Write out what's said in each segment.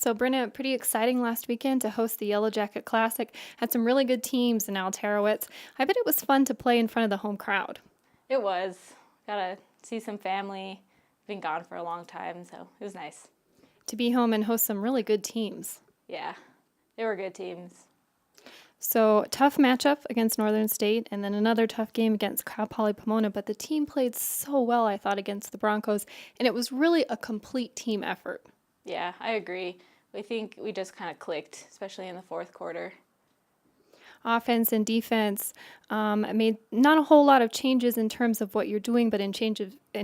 So, Brina, pretty exciting last weekend to host the Yellow Jacket Classic. Had some really good teams in Alterowitz. I bet it was fun to play in front of the home crowd. It was. Got to see some family. Been gone for a long time, so it was nice. To be home and host some really good teams. Yeah, they were good teams. So, tough matchup against Northern State, and then another tough game against Cal Poly Pomona. But the team played so well, I thought, against the Broncos, and it was really a complete team effort. Yeah, I agree. I think we just kind of clicked, especially in the fourth quarter. Offense and defense made not a whole lot of changes in terms of what you're doing, but in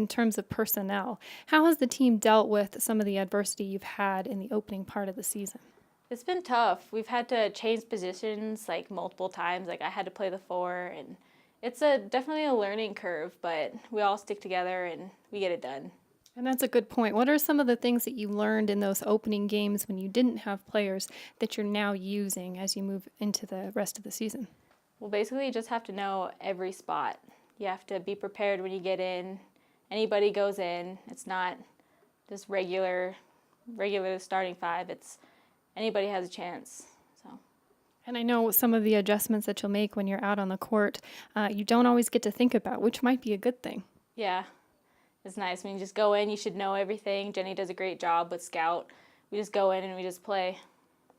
terms of personnel. How has the team dealt with some of the adversity you've had in the opening part of the season? It's been tough. We've had to change positions like multiple times. Like I had to play the 4, and it's definitely a learning curve, but we all stick together and we get it done. And that's a good point. What are some of the things that you learned in those opening games when you didn't have players that you're now using as you move into the rest of the season? Well, basically, you just have to know every spot. You have to be prepared when you get in. Anybody goes in. It's not just regular starting 5. It's anybody has a chance. So. And I know some of the adjustments that you'll make when you're out on the court, you don't always get to think about, which might be a good thing. Yeah. It's nice. When you just go in, you should know everything. Jenny does a great job with Scout. We just go in and we just play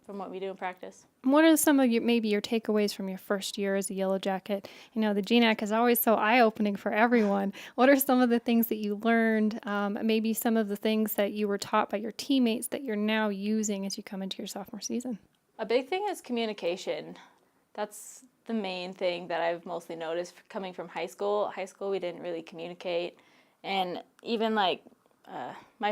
from what we do in practice. What are some of maybe your takeaways from your first year as a Yellow Jacket? You know, the GNAC is always so eye-opening for everyone. What are some of the things that you learned, maybe some of the things that you were taught by your teammates that you're now using as you come into your sophomore season? A big thing is communication. That's the main thing that I've mostly noticed coming from high school. High school, we didn't really communicate. And even my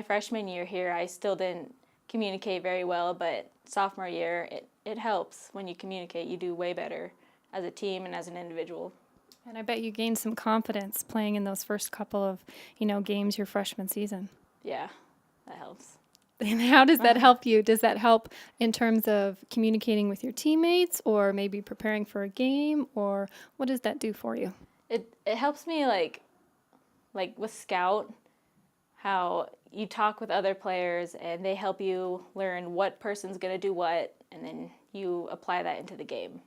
freshman year here, I still didn't communicate very well, but sophomore year, it helps when you communicate. You do way better as a team and as an individual. And I bet you gained some confidence playing in those first couple of, games your freshman season. Yeah, that helps. And how does that help you? Does that help in terms of communicating with your teammates or maybe preparing for a game, or what does that do for you? It helps me like with Scout, how you talk with other players and they help you learn what person's going to do what, and then you apply that into the game.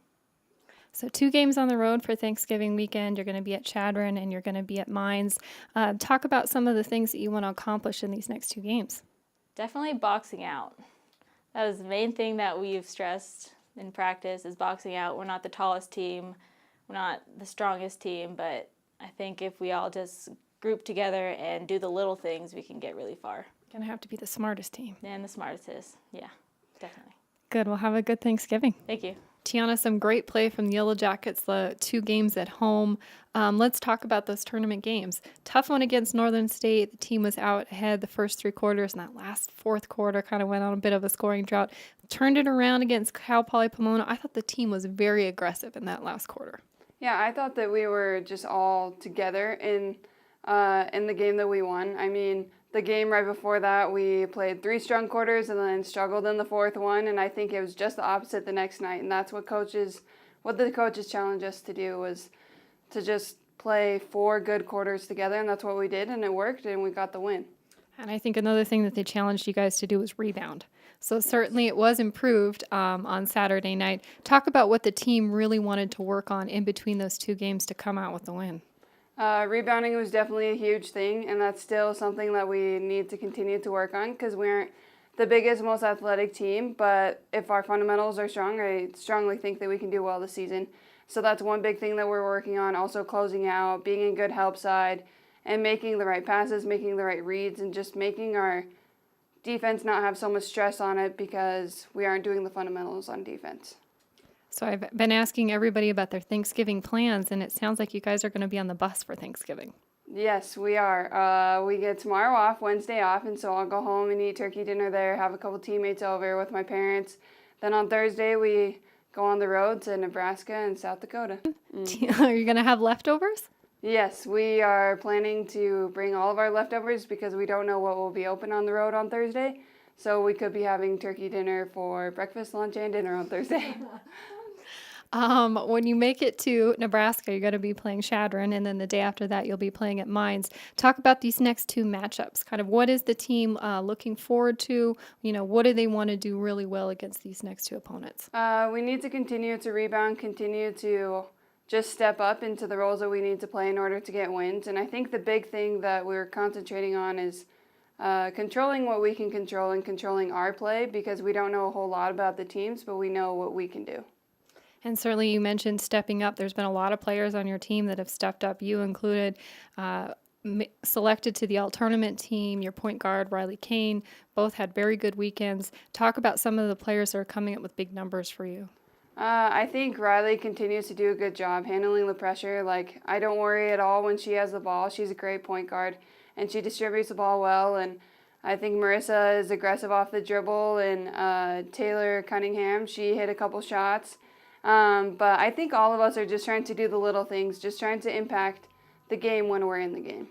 So 2 games on the road for Thanksgiving weekend. You're going to be at Chadron and you're going to be at Mines. Talk about some of the things that you want to accomplish in these next 2 games. Definitely boxing out. That is the main thing that we've stressed in practice is boxing out. We're not the tallest team. We're not the strongest team, but I think if we all just group together and do the little things, we can get really far. Going to have to be the smartest team. And the smartest is, yeah, definitely. Good. Well, have a good Thanksgiving. Thank you. Tiana, some great play from the Yellow Jackets, the 2 games at home. Let's talk about those tournament games. Tough one against Northern State. The team was out ahead the first 3 quarters, and that last fourth quarter kind of went on a bit of a scoring drought. Turned it around against Cal Poly Pomona. I thought the team was very aggressive in that last quarter. Yeah, I thought that we were just all together in the game that we won. I mean, the game right before that, we played 3 strong quarters and then struggled in the 4th one, and I think it was just the opposite the next night, and that's what the coaches challenged us to do, was to just play 4 good quarters together, and that's what we did, and it worked, and we got the win. And I think another thing that they challenged you guys to do was rebound. So certainly it was improved on Saturday night. Talk about what the team really wanted to work on in between those 2 games to come out with the win. Rebounding was definitely a huge thing, and that's still something that we need to continue to work on because we aren't the biggest, most athletic team, but if our fundamentals are strong, I strongly think that we can do well this season. So that's one big thing that we're working on, also closing out, being a good help side, and making the right passes, making the right reads, and just making our defense not have so much stress on it because we aren't doing the fundamentals on defense. So I've been asking everybody about their Thanksgiving plans, and it sounds like you guys are going to be on the bus for Thanksgiving. Yes, we are. We get tomorrow off, Wednesday off, and so I'll go home and eat turkey dinner there, have a couple teammates over with my parents. Then on Thursday, we go on the road to Nebraska and South Dakota. Are you going to have leftovers? Yes, we are planning to bring all of our leftovers because we don't know what will be open on the road on Thursday. So we could be having turkey dinner for breakfast, lunch, and dinner on Thursday. When you make it to Nebraska, you're going to be playing Chadron, and then the day after that, you'll be playing at Mines. Talk about these next two matchups. Kind of what is the team looking forward to? What do they want to do really well against these next two opponents? We need to continue to rebound, continue to just step up into the roles that we need to play in order to get wins. And I think the big thing that we're concentrating on is controlling what we can control and controlling our play, because we don't know a whole lot about the teams, but we know what we can do. And certainly, you mentioned stepping up. There's been a lot of players on your team that have stepped up, you included. Selected to the all tournament team, your point guard, Riley Kane, both had very good weekends. Talk about some of the players that are coming up with big numbers for you. I think Riley continues to do a good job handling the pressure. Like, I don't worry at all when she has the ball. She's a great point guard, and she distributes the ball well. And I think Marissa is aggressive off the dribble, and Taylor Cunningham, she hit a couple shots. But I think all of us are just trying to do the little things, just trying to impact the game when we're in the game.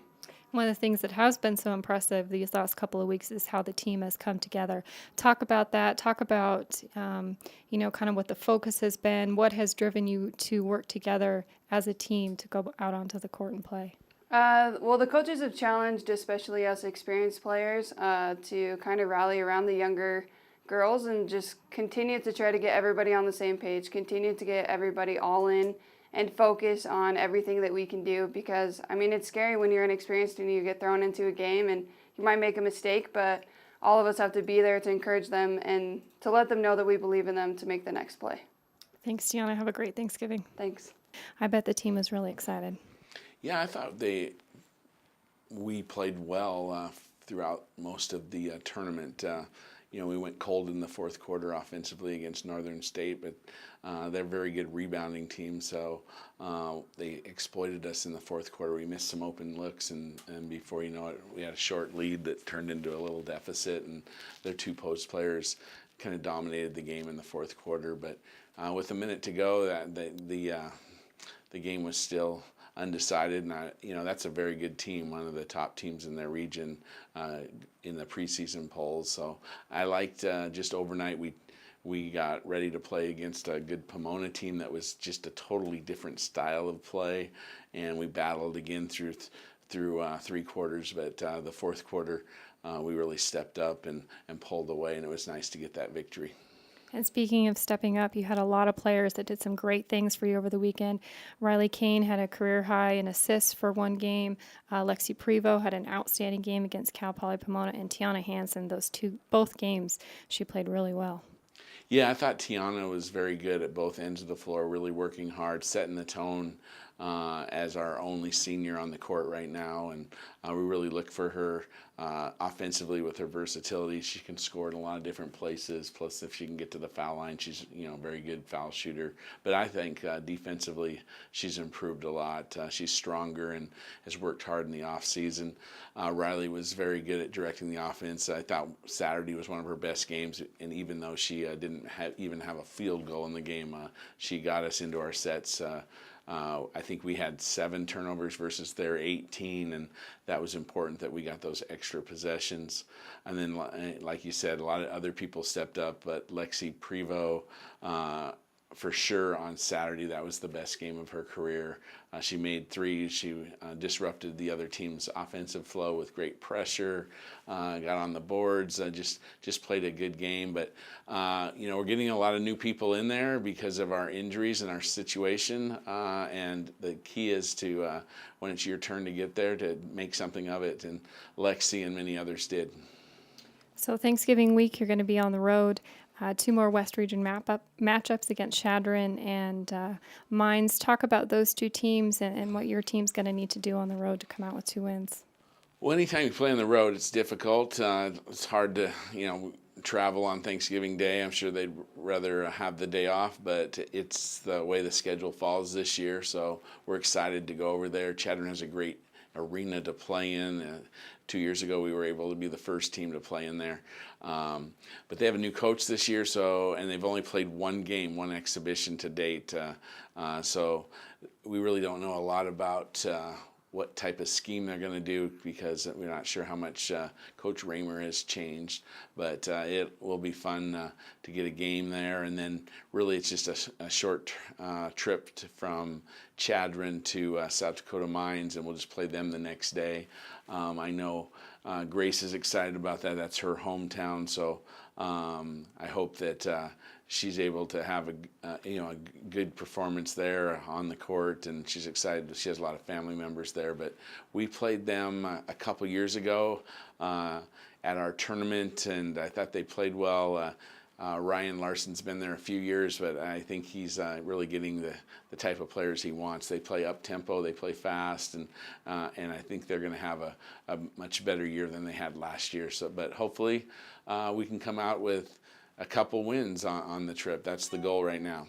One of the things that has been so impressive these last couple of weeks is how the team has come together. Talk about that. Talk about, kind of what the focus has been. What has driven you to work together as a team to go out onto the court and play? Well, the coaches have challenged, especially us experienced players, to kind of rally around the younger girls and just continue to try to get everybody on the same page, continue to get everybody all in and focus on everything that we can do, because, it's scary when you're inexperienced and you get thrown into a game and you might make a mistake, but all of us have to be there to encourage them and to let them know that we believe in them to make the next play. Thanks, Tiana. Have a great Thanksgiving. Thanks. I bet the team is really excited. Yeah, I thought we played well throughout most of the tournament. We went cold in the fourth quarter offensively against Northern State, but they're a very good rebounding team, so they exploited us in the fourth quarter. We missed some open looks, and before you know it, we had a short lead that turned into a little deficit, and their two post players kind of dominated the game in the fourth quarter. But with a minute to go, the game was still undecided, and that's a very good team, one of the top teams in their region in the preseason polls. So I liked just overnight we got ready to play against a good Pomona team that was just a totally different style of play, and we battled again through 3 quarters, but the fourth quarter we really stepped up and pulled away, and it was nice to get that victory. And speaking of stepping up, you had a lot of players that did some great things for you over the weekend. Riley Kane had a career high in assists for one game. Lexi Prevost had an outstanding game against Cal Poly Pomona, and Tiana Hanson, both games, she played really well. Yeah, I thought Tiana was very good at both ends of the floor, really working hard, setting the tone as our only senior on the court right now, and we really look for her offensively with her versatility. She can score in a lot of different places, plus if she can get to the foul line, she's a very good foul shooter. But I think defensively she's improved a lot. She's stronger and has worked hard in the off season. Riley was very good at directing the offense. I thought Saturday was one of her best games, and even though she didn't even have a field goal in the game, she got us into our sets. I think we had 7 turnovers versus their 18, and that was important that we got those extra possessions. And then, like you said, a lot of other people stepped up, but Lexi Prevost, for sure on Saturday, that was the best game of her career. She made 3. She disrupted the other team's offensive flow with great pressure, got on the boards, just played a good game. But, we're getting a lot of new people in there because of our injuries and our situation. And the key is to, when it's your turn to get there, to make something of it. And Lexi and many others did. So Thanksgiving week, you're going to be on the road. 2 more West Region matchups against Chadron and Mines. Talk about those 2 teams and what your team's going to need to do on the road to come out with 2 wins. Well, anytime you play on the road, it's difficult. It's hard to, travel on Thanksgiving Day. I'm sure they'd rather have the day off, but it's the way the schedule falls this year, so we're excited to go over there. Chadron has a great arena to play in. 2 years ago, we were able to be the first team to play in there. But they have a new coach this year, and they've only played 1 game, 1 exhibition to date. So we really don't know a lot about what type of scheme they're going to do, because we're not sure how much Coach Raymer has changed. But it will be fun to get a game there. And then really it's just a short trip from Chadron to South Dakota Mines, and we'll just play them the next day. I know Grace is excited about that. That's her hometown, so I hope that she's able to have a good performance there on the court, and she's excited. She has a lot of family members there. But we played them a couple years ago at our tournament, and I thought they played well. Ryan Larson's been there a few years, but I think he's really getting the type of players he wants. They play up tempo, they play fast, and I think they're going to have a much better year than they had last year. So, but hopefully we can come out with a couple wins on the trip. That's the goal right now.